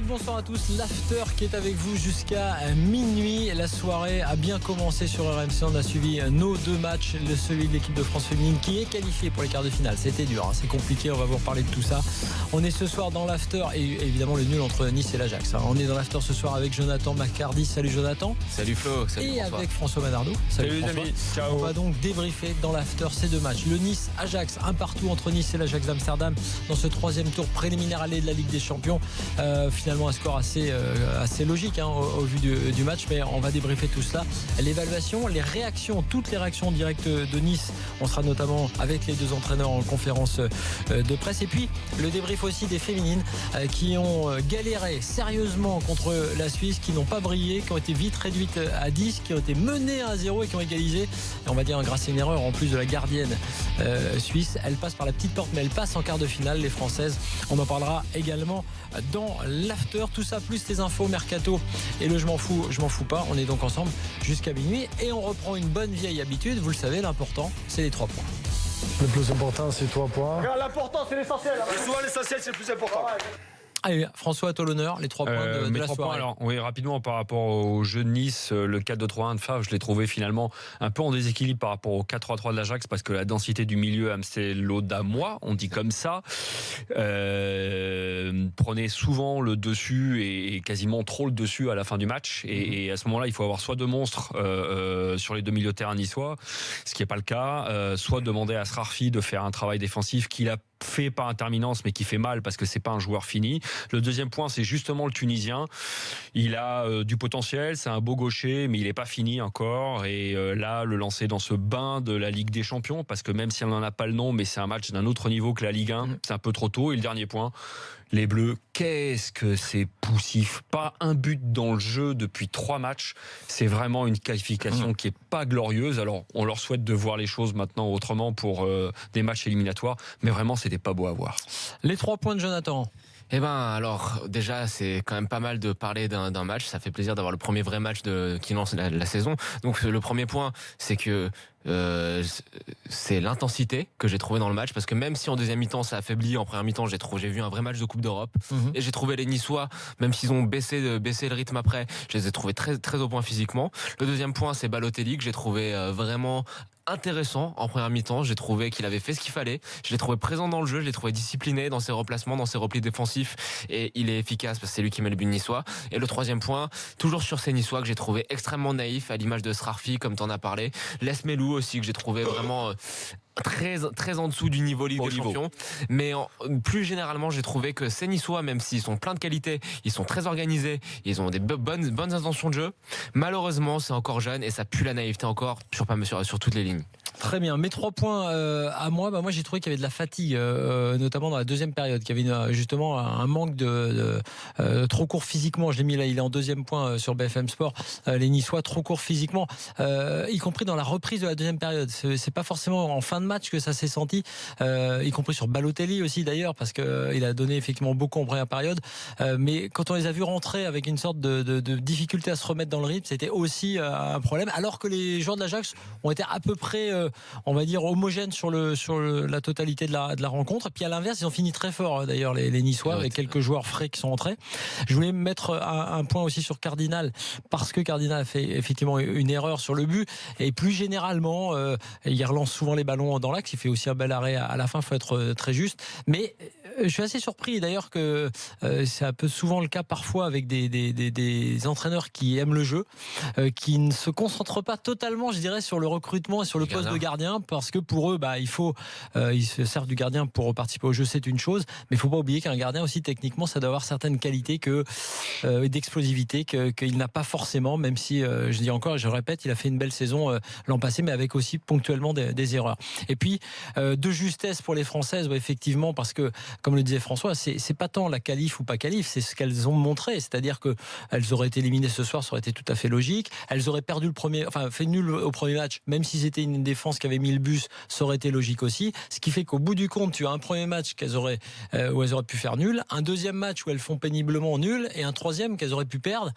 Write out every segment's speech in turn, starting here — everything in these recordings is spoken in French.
bonsoir à tous. L'after qui est avec vous jusqu'à minuit. La soirée a bien commencé sur RMC. On a suivi nos deux matchs, celui de l'équipe de France féminine qui est qualifiée pour les quarts de finale. C'était dur, c'est compliqué, on va vous reparler de tout ça. On est ce soir dans l'after et évidemment le nul entre Nice et l'Ajax. On est dans l'after ce soir avec Jonathan McCardy. Salut Jonathan. Salut Flo. Salut et François. Avec François Manardo. Salut les amis. Ciao. On va donc débriefer dans l'after ces deux matchs. Le Nice-Ajax, un partout entre Nice et l'Ajax d'Amsterdam dans ce troisième tour préliminaire aller de la Ligue des Champions. Finalement un score assez logique au vu du match, mais on va débriefer tout cela. L'évaluation, les réactions, toutes les réactions directes de Nice. On sera notamment avec les deux entraîneurs en conférence de presse. Et puis le débrief aussi des féminines qui ont galéré sérieusement contre la Suisse, qui n'ont pas brillé, qui ont été vite réduites à 10, qui ont été menées à 0 et qui ont égalisé. Et on va dire grâce à une erreur en plus de la gardienne suisse. Elle passe par la petite porte, mais elle passe en quart de finale, les Françaises. On en parlera également dans l'after. Tout ça plus les infos mercato et le je m'en fous pas. On est donc ensemble jusqu'à minuit et on reprend une bonne vieille habitude. Vous le savez, l'important c'est les 3 points. Le plus important c'est 3 points. L'important c'est l'essentiel. Souvent l'essentiel c'est le plus important. Allez, François, à toi l'honneur, les 3 points de la 3 soirée. Points, alors, oui, rapidement par rapport au jeu de Nice, le 4-2-3-1 de Favre, je l'ai trouvé finalement un peu en déséquilibre par rapport au 4-3-3 de l'Ajax, parce que la densité du milieu amstellodamois, on dit comme ça, prenait souvent le dessus et quasiment trop le dessus à la fin du match. Et à ce moment-là, il faut avoir soit deux monstres sur les deux milieux de terrain niçois, ce qui n'est pas le cas, soit demander à Srarfi de faire un travail défensif qu'il a fait par interminence mais qui fait mal parce que c'est pas un joueur fini. Le deuxième point, c'est justement le Tunisien. Il a du potentiel, c'est un beau gaucher mais il est pas fini encore, et là le lancer dans ce bain de la Ligue des Champions, parce que même si on n'en a pas le nom, mais c'est un match d'un autre niveau que la Ligue 1, c'est un peu trop tôt. Et le dernier point, les Bleus, qu'est-ce que c'est poussif, pas un but dans le jeu depuis 3 matchs, c'est vraiment une qualification qui est pas glorieuse. Alors on leur souhaite de voir les choses maintenant autrement pour des matchs éliminatoires, mais vraiment c'était pas beau à voir. Les 3 points de Jonathan. Eh ben, alors, déjà, c'est quand même pas mal de parler d'un match. Ça fait plaisir d'avoir le premier vrai match qui lance la saison. Donc, le premier point, c'est que c'est l'intensité que j'ai trouvé dans le match, parce que même si en deuxième mi-temps ça affaiblit, en première mi-temps j'ai vu un vrai match de Coupe d'Europe, et j'ai trouvé les Niçois, même s'ils ont baissé le rythme après, je les ai trouvés très, très au point physiquement. Le deuxième point, c'est Balotelli, que j'ai trouvé vraiment intéressant en première mi-temps. J'ai trouvé qu'il avait fait ce qu'il fallait, je l'ai trouvé présent dans le jeu, je l'ai trouvé discipliné dans ses replacements, dans ses replis défensifs, et il est efficace parce que c'est lui qui met le but niçois. Et le troisième point, toujours sur ces Niçois que j'ai trouvé extrêmement naïfs, à l'image de Srarfi comme t'en as parlé, Lesmelou aussi, que j'ai trouvé vraiment très, très en dessous du niveau Ligue des Champions. Mais plus généralement, j'ai trouvé que ces Niçois, même s'ils sont pleins de qualité, ils sont très organisés, ils ont des bonnes intentions de jeu. Malheureusement, c'est encore jeune et ça pue la naïveté encore sur toutes les lignes. Très bien, mes 3 points à moi, moi j'ai trouvé qu'il y avait de la fatigue, notamment dans la deuxième période, qu'il y avait justement un manque de trop court physiquement. Je l'ai mis là, il est en deuxième point sur BFM Sport. Les Niçois trop courts physiquement, y compris dans la reprise de la deuxième période. C'est pas forcément en fin de match que ça s'est senti, y compris sur Balotelli aussi d'ailleurs, parce que il a donné effectivement beaucoup en première période. Mais quand on les a vus rentrer avec une sorte de difficulté à se remettre dans le rythme, c'était aussi un problème. Alors que les joueurs de l'Ajax ont été à peu près on va dire homogène sur la totalité de la rencontre. Et puis à l'inverse, ils ont fini très fort d'ailleurs les Niçois, avec quelques joueurs frais qui sont entrés. Je voulais mettre un point aussi sur Cardinal, parce que Cardinal a fait effectivement une erreur sur le but, et plus généralement il relance souvent les ballons dans l'axe, il fait aussi un bel arrêt à la fin, il faut être très juste. Mais je suis assez surpris d'ailleurs que c'est un peu souvent le cas parfois avec des entraîneurs qui aiment le jeu, qui ne se concentrent pas totalement, je dirais, sur le recrutement et sur le poste de gardien, parce que pour eux, ils se servent du gardien pour participer au jeu, c'est une chose, mais il faut pas oublier qu'un gardien aussi techniquement, ça doit avoir certaines qualités d'explosivité qu'il n'a pas forcément, même si je dis encore, je répète, il a fait une belle saison l'an passé, mais avec aussi ponctuellement des erreurs. Et puis de justesse pour les Françaises, effectivement, parce que comme le disait François, c'est pas tant la qualif ou pas qualif, c'est ce qu'elles ont montré, c'est-à-dire que elles auraient été éliminées ce soir, ça aurait été tout à fait logique. Elles auraient fait nul au premier match, même si c'était une défense qui avait mis le bus, ça aurait été logique aussi. Ce qui fait qu'au bout du compte, tu as un premier match où elles auraient pu faire nul, un deuxième match où elles font péniblement nul, et un troisième qu'elles auraient pu perdre.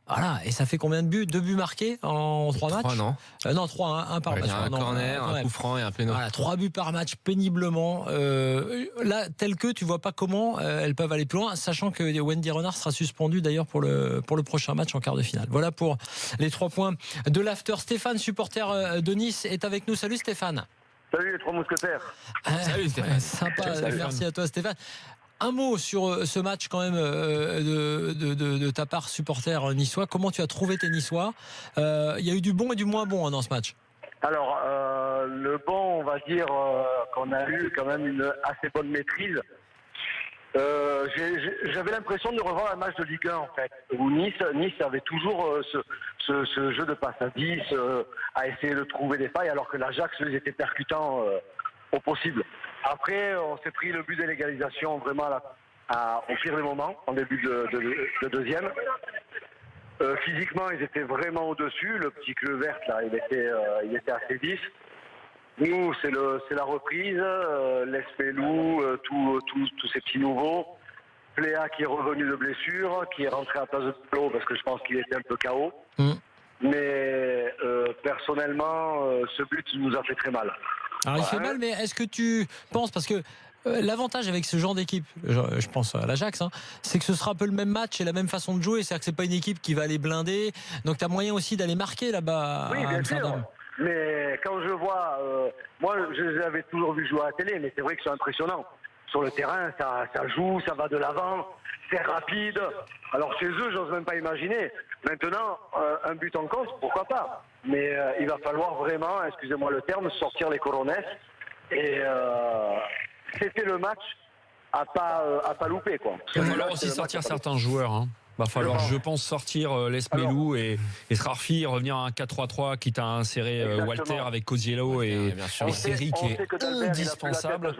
Voilà, et ça fait combien de buts? 2 buts marqués en 3 matchs? 3, non. Non, 3, un par Il match. y a un pardon. corner, un coup franc et un péno. Voilà, 3 buts par match péniblement. Là, tel que tu vois pas comment elles peuvent aller plus loin, sachant que Wendy Renard sera suspendue d'ailleurs pour le prochain match en quart de finale. Voilà pour les 3 points de l'after. Stéphane, supporter de Nice, est avec nous. Salut Stéphane. Salut les trois mousquetaires. Salut Stéphane. Sympa, Salut, Stéphane. merci à toi Stéphane. Un mot sur ce match quand même de ta part supporter niçois. Comment tu as trouvé tes Niçois? Il y a eu du bon et du moins bon dans ce match. Alors, le bon, on va dire qu'on a eu quand même une assez bonne maîtrise. J'avais l'impression de revoir un match de Ligue 1 en fait, où Nice avait toujours ce jeu de passe à 10, à essayer de trouver des failles, alors que l'Ajax, eux, ils étaient percutants au possible. Après, on s'est pris le but de l'égalisation vraiment au pire des moments, en début de deuxième. Physiquement, ils étaient vraiment au-dessus. Le petit club vert, là, il était assez vif. Nous, c'est la reprise, l'Espelou, tous ces petits nouveaux. Pléa qui est revenu de blessure, qui est rentré à la place de Plo parce que je pense qu'il était un peu KO. Mais personnellement, ce but nous a fait très mal. Alors il fait mal, mais est-ce que tu penses, parce que l'avantage avec ce genre d'équipe, je pense à l'Ajax, c'est que ce sera un peu le même match et la même façon de jouer, c'est-à-dire que c'est pas une équipe qui va aller blinder, donc tu as moyen aussi d'aller marquer là-bas Oui, à bien Amsterdam. sûr. Mais quand je vois, moi je les avais toujours vus jouer à la télé, mais c'est vrai que c'est impressionnant. Sur le terrain, ça joue, ça va de l'avant, c'est rapide. Alors chez eux, j'ose même pas imaginer. Maintenant, un but en cause, pourquoi pas? Mais il va falloir vraiment, excusez-moi le terme, sortir les coronets. Et c'était le match à pas louper, quoi. Il va falloir aussi sortir certains joueurs. Va falloir, je pense, sortir l'Espelou et Srarfi, revenir à un 4-3-3, quitte à insérer Walter avec Coziello et Seri qui est indispensable.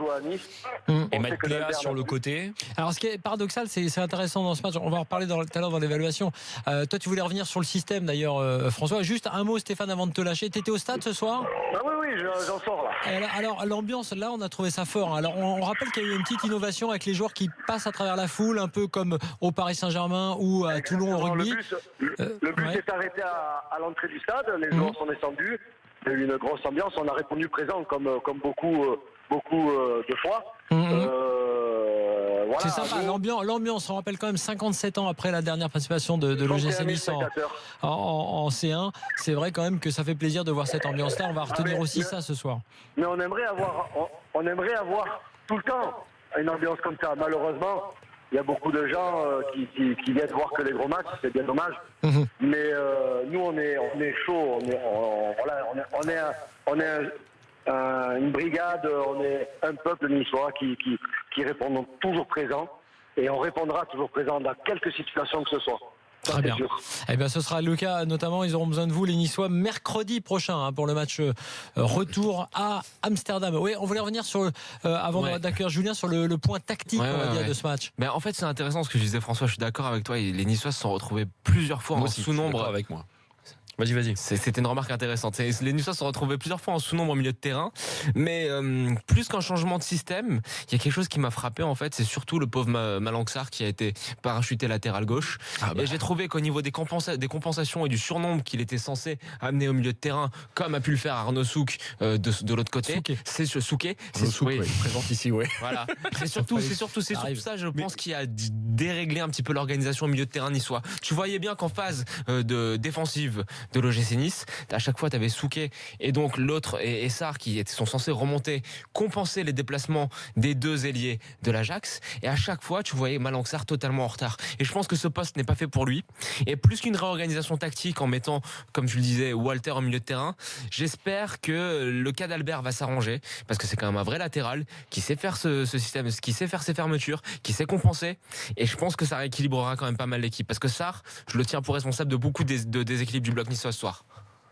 Et mettre Pléa sur le côté. Alors ce qui est paradoxal, c'est intéressant dans ce match, on va en reparler tout à l'heure dans l'évaluation. Toi tu voulais revenir sur le système d'ailleurs, François. Juste un mot Stéphane avant de te lâcher. T'étais au stade ce soir? Ah oui, j'en sors là. Alors l'ambiance, là on a trouvé ça fort. Alors on rappelle qu'il y a eu une petite innovation avec les joueurs qui passent à travers la foule, un peu comme au Paris Saint-Germain ou à Toulon au rugby. Le bus s'est arrêté à l'entrée du stade, les joueurs sont descendus, il y a eu une grosse ambiance, on a répondu présent comme beaucoup de fois. Voilà, c'est sympa, l'ambiance, on rappelle quand même 57 ans après la dernière participation de l'OGC Nice en C1. C'est vrai quand même que ça fait plaisir de voir cette ambiance-là, on va retenir aussi ça ce soir. Mais on aimerait avoir tout le temps une ambiance comme ça, malheureusement. Il y a beaucoup de gens qui viennent voir que les gros matchs, c'est bien dommage. Mais nous, on est chaud, on est une brigade, on est un peuple niçois qui répond toujours présent. Et on répondra toujours présent dans quelques situations que ce soit. Très bien. Eh bien, ce sera le cas, notamment, ils auront besoin de vous, les Niçois, mercredi prochain pour le match retour à Amsterdam. Oui, on voulait revenir sur, avant d'accueillir Julien, sur le point tactique de ce match. Mais en fait, c'est intéressant ce que je disais, François, je suis d'accord avec toi. Les Niçois se sont retrouvés plusieurs fois en sous-nombre. Avec moi. Vas-y. C'était une remarque intéressante. Les Niçois se sont retrouvés plusieurs fois en sous-nombre au milieu de terrain. Mais plus qu'un changement de système, il y a quelque chose qui m'a frappé en fait. C'est surtout le pauvre Malanxar qui a été parachuté latéral gauche. Et j'ai trouvé qu'au niveau des compensations et du surnombre qu'il était censé amener au milieu de terrain, comme a pu le faire Arnaud Souk de l'autre côté, c'est Souquet. Présente ici, oui. Voilà. C'est surtout ça, je pense, qui a déréglé un petit peu l'organisation au milieu de terrain niçois. Tu voyais bien qu'en phase de défensive de l'OGC Nice, à chaque fois tu avais Souquet et donc l'autre et Sarr qui sont censés remonter, compenser les déplacements des deux ailiers de l'Ajax, et à chaque fois tu voyais Malanxar totalement en retard, et je pense que ce poste n'est pas fait pour lui. Et plus qu'une réorganisation tactique en mettant, comme tu le disais, Walter au milieu de terrain, j'espère que le cas d'Albert va s'arranger, parce que c'est quand même un vrai latéral qui sait faire ce système, qui sait faire ses fermetures, qui sait compenser, et je pense que ça rééquilibrera quand même pas mal l'équipe, parce que Sarr, je le tiens pour responsable de beaucoup de déséquilibre du bloc niçois ce soir.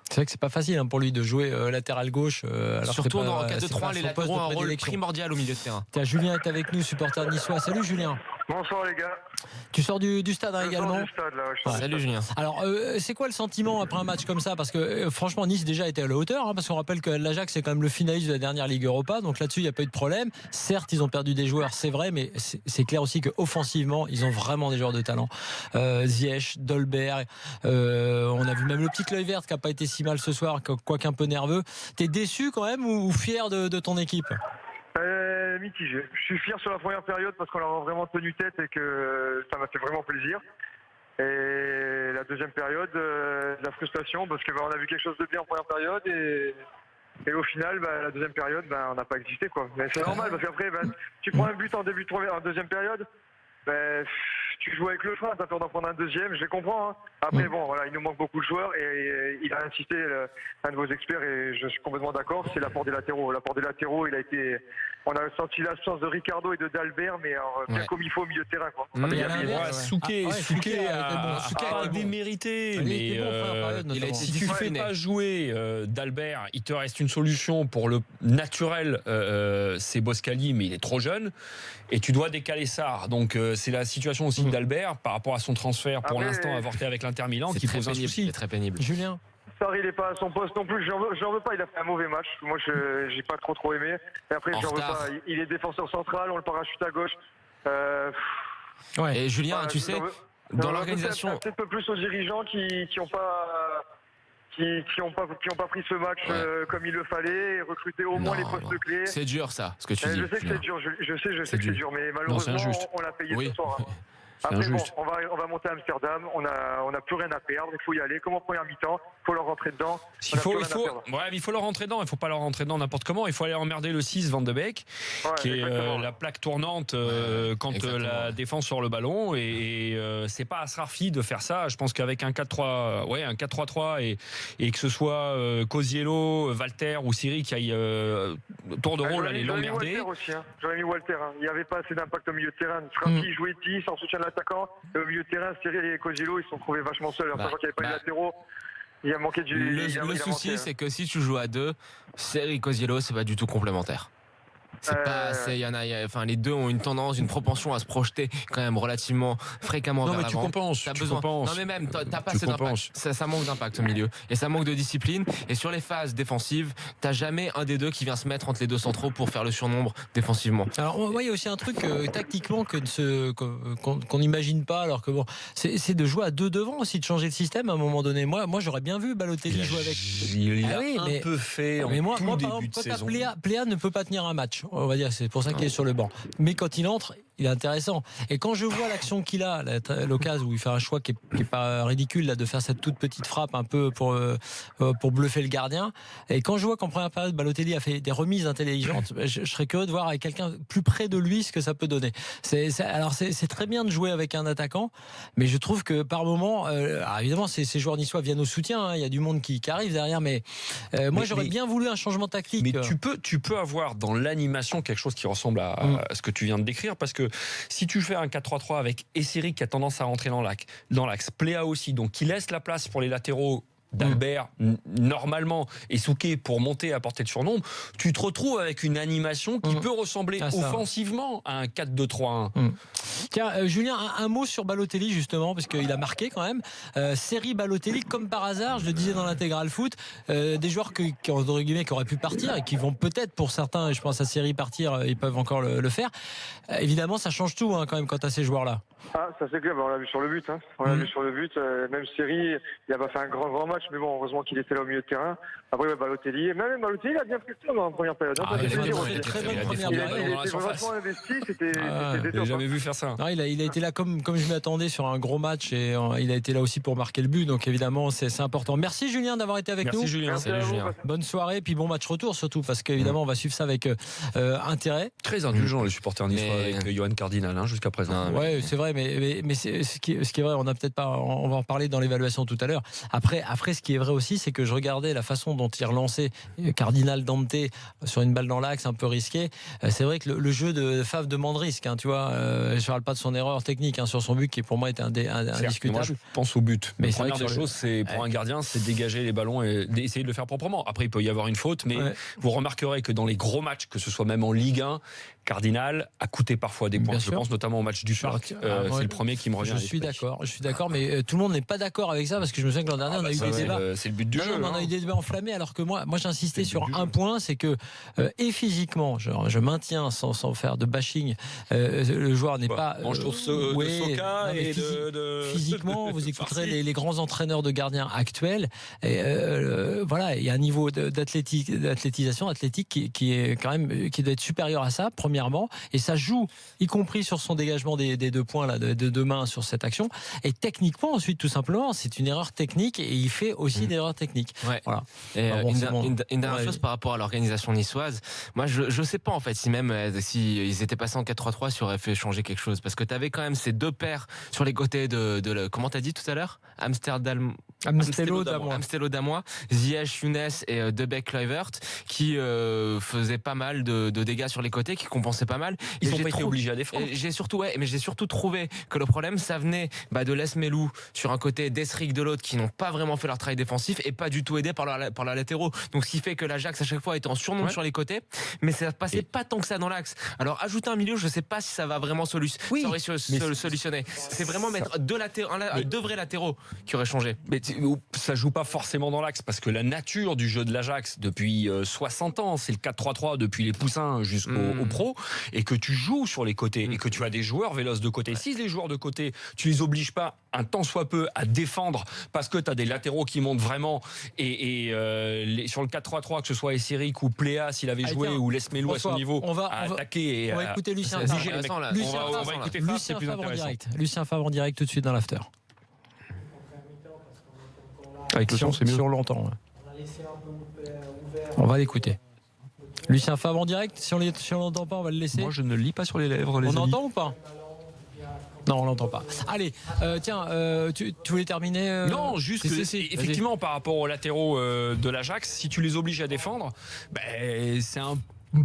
C'est vrai que c'est pas facile pour lui de jouer latéral gauche. Surtout en 4-2-3, les latéraux ont un rôle primordial au milieu de terrain. Julien est avec nous, supporter niçois. Salut Julien. Bonsoir les gars. Tu sors du stade Je également. sors du stade, là, ouais, je sors du Salut stade. Julien. Alors, c'est quoi le sentiment après un match comme ça? Parce que franchement, Nice déjà était à la hauteur, parce qu'on rappelle que l'Ajax c'est quand même le finaliste de la dernière Ligue Europa, donc là-dessus il n'y a pas eu de problème. Certes, ils ont perdu des joueurs, c'est vrai, mais c'est clair aussi qu'offensivement, ils ont vraiment des joueurs de talent. Ziyech, Dolberg, on a vu même le petit Kluivert qui n'a pas été si mal ce soir, quoique un peu nerveux. T'es déçu quand même ou fier de ton équipe? Mitigé. Je suis fier sur la première période parce qu'on leur a vraiment tenu tête et que ça m'a fait vraiment plaisir. Et la deuxième période, de la frustration parce qu'on a vu quelque chose de bien en première période et au final, la deuxième période, on n'a pas existé quoi. Mais c'est normal parce qu'après, tu prends un but en deuxième période, tu joues avec le frein, t'as peur d'en prendre un deuxième, je les comprends. Hein. Après, bon, voilà, il nous manque beaucoup de joueurs et il a incité un de vos experts et je suis complètement d'accord, c'est l'apport des latéraux. L'apport des latéraux, on a senti l'absence de Ricardo et de Dalbert, mais bien comme il faut au milieu de terrain. Quoi. Souquet a Souquet démérité, Il mais était bon en première période, il a notamment. été si tu fais discipliné. pas jouer d'Albert, il te reste une solution pour le naturel, c'est Boscali, mais il est trop jeune, et tu dois décaler Sarr. Donc c'est la situation aussi d'Albert par rapport à son transfert pour Après, l'instant avorté avec l'Inter Milan C'est qui très pose un pénible. souci. C'est très pénible. Julien? Sarr, il n'est pas à son poste non plus. J'en veux pas. Il a fait un mauvais match. Moi, j'ai pas trop aimé. Et après, En j'en veux retard. pas. Il est défenseur central. On le parachute à gauche. Ouais. Et Julien, Voilà, tu sais, j'en veux dans l'organisation. peut-être un peu plus aux dirigeants qui ont pas. Qui ont pas pris ce match comme il le fallait et recruter au moins les postes clés. C'est dur ça, ce que tu dis. Je sais que Julien. c'est dur. Je sais que c'est dur, mais malheureusement, injuste. on l'a payé Oui. ce soir. Hein. C'est Après, bon, injuste. on va monter à Amsterdam. On a plus rien à perdre. Il faut y aller. Comme en première mi-temps, il faut leur rentrer dedans. Il faut leur rentrer dedans. Il faut pas leur rentrer dedans n'importe comment. Il faut aller emmerder le 6 Van de Beek, qui est la plaque tournante quand exactement. la défense sur le ballon. Et c'est pas Asrarfi de faire ça. Je pense qu'avec un 4-3, un 4-3-3 et que ce soit Cosiello, Walter ou Siri qui aille tour de rôle, aller l'emmerder. J'aurais mis Walter. Hein. Il n'y avait pas assez d'impact au milieu de terrain. Scrappy jouait 10 en soutien de l'attaquant. Et au milieu de terrain, Cyril et Cosiello, ils se sont trouvés vachement seuls. En sachant qu'il n'y avait pas de latéraux. Il a manqué du. Le souci, c'est que si tu joues à deux, Seri Cosiello, c'est pas du tout complémentaire. C'est pas, enfin, les deux ont une tendance, une propension à se projeter quand même relativement fréquemment Non, vers mais tu l'avant. compenses. T'as Tu besoin. compenses. Non, mais même, t'as pas Tu assez compenses. d'impact. Ça manque d'impact au milieu. Et ça manque de discipline. Et sur les phases défensives, t'as jamais un des deux qui vient se mettre entre les deux centraux pour faire le surnombre défensivement. Alors, moi, il y a aussi un truc tactiquement qu'on n'imagine pas, alors que bon, c'est de jouer à deux devant aussi, de changer le système à un moment donné. Moi j'aurais bien vu Balotelli jouer avec. Il Ah a oui, mais- un peu fait en Mais moi, tout par début exemple, de quand saison. Pléa ne peut pas tenir un match, on va dire, c'est pour ça qu'il est sur le banc. Mais quand il entre, il est intéressant. Et quand je vois l'action qu'il a, l'occasion où il fait un choix qui est pas ridicule là, de faire cette toute petite frappe un peu pour bluffer le gardien. Et quand je vois qu'en première période, Balotelli a fait des remises intelligentes, je serais curieux de voir avec quelqu'un plus près de lui ce que ça peut donner. C'est très bien de jouer avec un attaquant, mais je trouve que par moment, alors évidemment, ces joueurs niçois viennent au soutien. Hein, il y a du monde qui arrive derrière, mais moi j'aurais bien voulu un changement tactique. Mais tu peux avoir dans l'animation quelque chose qui ressemble à ce que tu viens de décrire, parce que si tu fais un 4-3-3 avec Esseri qui a tendance à rentrer dans l'axe, Pléa aussi, donc qui laisse la place pour les latéraux d'Albert normalement et Souquet pour monter à portée de surnombre, tu te retrouves avec une animation qui peut ressembler offensivement à un 4-2-3-1. Tiens, Julien, un mot sur Balotelli justement, parce qu'il a marqué quand même. Série Balotelli, comme par hasard, je le disais dans l'intégral foot, des joueurs qui auraient pu partir et qui vont peut-être, pour certains, je pense à Série partir, ils peuvent encore le faire. Évidemment, ça change tout quand même quand tu as ces joueurs-là. Ah, ça c'est clair, on l'a vu sur le but. Hein. On l'a vu sur le but. Même Seri, il n'a pas fait un grand match, mais bon, heureusement qu'il était là au milieu de terrain. Après, Balotelli, même Balotelli, il a bien pris le temps dans la première période. Hein, il a fait une très bonne première il période. était vachement investi, c'était J'ai top. jamais vu faire ça. Non, il a été là comme je m'attendais sur un gros match et il a été là aussi pour marquer le but. Donc évidemment, c'est important. Merci Julien d'avoir été avec nous. Merci Julien. Salut Julien. Bonne soirée, puis bon match retour surtout, parce qu'évidemment, on va suivre ça avec intérêt. Très indulgent les supporters niçois Mais- avec Johan Cardinal jusqu'à présent. Non, Ouais, c'est vrai, mais ce qui est vrai, on va en parler dans l'évaluation tout à l'heure. Après, ce qui est vrai aussi, c'est que je regardais la façon dont il relançait Cardinal Dante sur une balle dans l'axe, un peu risqué. C'est vrai que le jeu de Favre demande risque, tu vois. Je parle pas de son erreur technique sur son but qui pour moi était indiscutable. Moi, je pense au but. Mais La c'est vrai première que des choses, c'est pour un gardien, c'est de dégager les ballons et d'essayer de le faire proprement. Après, il peut y avoir une faute, mais vous remarquerez que dans les gros matchs, que ce soit même en Ligue 1, cardinal a coûté parfois des points. Bien Je sûr. pense notamment au match du Parc. Ouais. C'est le premier qui me revient. Je suis d'accord, mais tout le monde n'est pas d'accord avec ça parce que je me souviens que l'an dernier on a eu des débats. C'est le but du Non, jeu. non, mais on a eu des débats enflammés alors que moi j'insistais sur un point, c'est que et physiquement, je maintiens sans faire de bashing, le joueur n'est pas. Je trouve de Soka et physiquement, vous écouterez les grands entraîneurs de gardiens actuels. Et, voilà, il y a un niveau athlétique qui est quand même qui doit être supérieur à ça, premièrement, et ça joue, y compris sur son dégagement des 2 points là, de 2 mains sur cette action. Et techniquement, ensuite, tout simplement, c'est une erreur technique et il fait aussi des erreurs techniques. Ouais. Voilà. Et une dernière Ouais. chose par rapport à l'organisation niçoise, moi je sais pas en fait si même si ils étaient passés en 4-3-3, ça aurait fait changer quelque chose, parce que tu avais quand même ces 2 paires sur les côtés de comment t'as dit tout à l'heure, Amstello Damois, Ziyech Younes et Debeck Kluivert qui faisaient pas mal de dégâts sur les côtés, qui compensaient pas mal. Ils sont pas été obligés à défendre. J'ai surtout trouvé que le problème ça venait de Les Melou sur un côté, d'Esric de l'autre, qui n'ont pas vraiment fait leur travail défensif et pas du tout aidé par la latéraux. Donc ce qui fait que l'Ajax à chaque fois était en surnombre sur les côtés, mais ça passait pas tant que ça dans l'axe. Alors ajouter un milieu, je sais pas si ça va vraiment solutionner. C'est vraiment mettre 2 vrais latéraux qui auraient changé. Mais ça joue pas forcément dans l'axe, parce que la nature du jeu de l'Ajax depuis 60 ans, c'est le 4-3-3 depuis les poussins jusqu'au pro, et que tu joues sur les côtés et que tu as des joueurs véloces de côté. Si les joueurs de côté, tu les obliges pas un tant soit peu à défendre parce que tu as des latéraux qui montent vraiment, et sur le 4-3-3, que ce soit Esseric ou Pléa s'il avait joué, ou Les Melou à son niveau, à attaquer et on va écouter Lucien C'est Favre. intéressant, là. On va écouter Favre, c'est plus intéressant. Lucien Favre en direct tout de suite dans l'after. Avec le son, c'est mieux. Si on l'entend. On va l'écouter. Lucien Favre en direct, si on l'entend pas, on va le laisser. Moi, je ne lis pas sur les lèvres, les on amis. entend ou pas? Non, on l'entend pas. Allez, tiens, tu voulais terminer Non, juste que effectivement, par rapport aux latéraux de l'Ajax, si tu les obliges à défendre, c'est un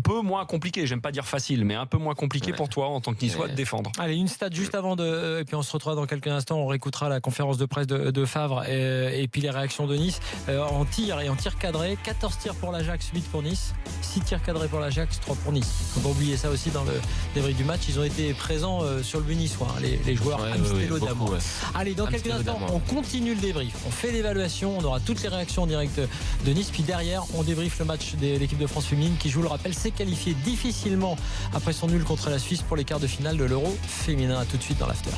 peu moins compliqué. J'aime pas dire facile, mais un peu moins compliqué pour toi en tant que Niçois de défendre. Allez, une stat juste avant et puis on se retrouvera dans quelques instants. On réécoutera la conférence de presse de Favre et puis les réactions de Nice. En tir cadré, 14 tirs pour l'Ajax, 8 pour Nice, 6 tirs cadrés pour l'Ajax, 3 pour Nice. Faut pas oublier ça aussi dans le débrief du match. Ils ont été présents sur le but niçois, les joueurs Amstello Damois. Allez, dans quelques instants, on continue le débrief. On fait l'évaluation, on aura toutes les réactions en direct de Nice. Puis derrière, on débriefe le match de l'équipe de France féminine qui, je vous le rappelle, s'est qualifié difficilement après son nul contre la Suisse pour les quarts de finale de l'Euro féminin. À tout de suite dans l'after.